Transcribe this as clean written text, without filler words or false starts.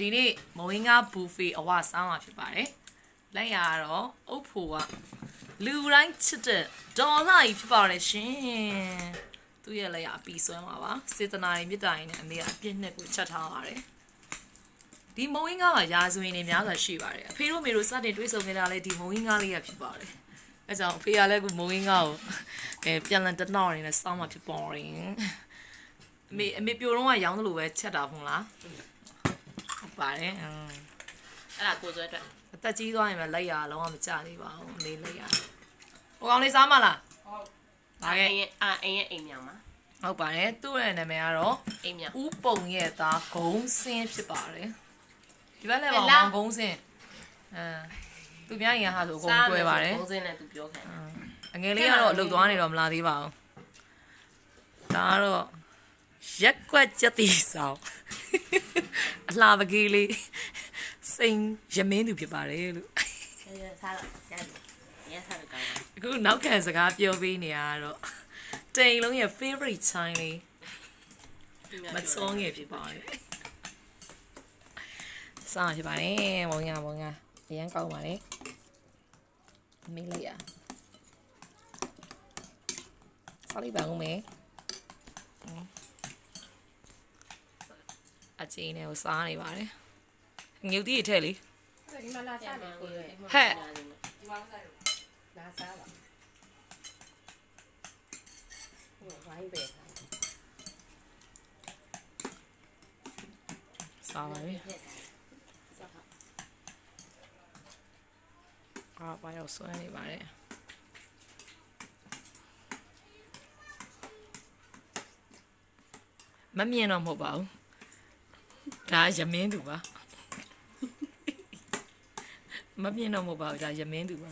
ဒီနေ့မဝင်းကားဘူဖေအဝစားမှာဖြစ်ပါတယ်လိုက်ရတော့အုတ်ဖိုကလူတိုင်းချစ်တဲ့ဒေါ်လာကြီးဖြစ်ပါတယ်ရှင်သူ့ရဲ့လက်ရအပီဆွဲမှာပါစေတနာရေးမြစ်တာရင်နဲ့အမေကအပြစ်နှစ်ကိုချက်ထားပါတယ်ဒီမဝင်းကားမှာရာဇဝင်တွေများစွာရှိပါတယ်အဖေတို့မေတို့စတင်တွေးဆုံနေတာလဲဒီမဝင်းကားလေးရဖြစ်ပါတယ်အဲကြောင့်အဖေကလည်းကမဝင်းကားကိုပြန်လည်တနောက်နေနဲ့စောင်းမှာဖြစ်ပေါ်ရင်အမေပြိုတော့ကရောင်းတယ်လို့ပဲချက်တာဟုတ်လားဟုတ်ပါတယ်အဲ့ဒါကိုစွဲအတွက်အသက်ကြီးသွားရင်ပဲလက်ရလုံးဝမကြသေးပါဘူးနေလက်ရဟိုကောင်လေးစားမလားဟုတ်ဒါကအိမ်ရဲ့အိမ်မြောင်ပါဟုတ်ပါတယ်သူ့ရဲ့နာမည်ကတော့အိမ်မြောင်ဦးပုံရဲ့သားဂုံးစင်းဖြစ်ပါတယ်ဒီဘက်လည်းပါဂုံးစင်းသူများရင်ဟာဆိုအကုန်တွဲပါတယ်ဂုံးစင်းနဲ့သူပြောခံအငယ်လေးကတော့လှုပ်သွားနေတော့မလာသေးပါဘူးဒါကတော့ရက်ကွက်ကြက်တီဆောင်အလှပကြီးလေးစိန်ရမင်းသူဖြစ်ပါတယ်လို့စားတော့ရတယ်စားတော့ကောင်းပါအခုနောက်ခံစကားပြောပေးနေရတော့တိန်လုံးရဲ့ favorite ချိုင်းလေးမချုံးငယ်ဖြစ်ပါတယ်စားဖြစ်ပါတယ်ဘုံငါအရန်ကောင်းပါလေမေးလိုက်ရစားလိုက်ပါဦးမေအချင်းနဲ့ကိုစားနေပါတယ်ငုတ်တီးထည့်လေဒီမှာလာစားတယ်ကိုယ်ဟဲ့ဒီမှာစားတယ်လာစားပါဟိုဝိုင်းပဲစားပါလေဘာရောက်ဆွဲနေပါတယ်မမြင်တော့မဟုတ်ပါဘူးဒါရမင်းသူပါမမြင်တော့မဟုတ်ပါဘူးဒါရမင်းသူပါ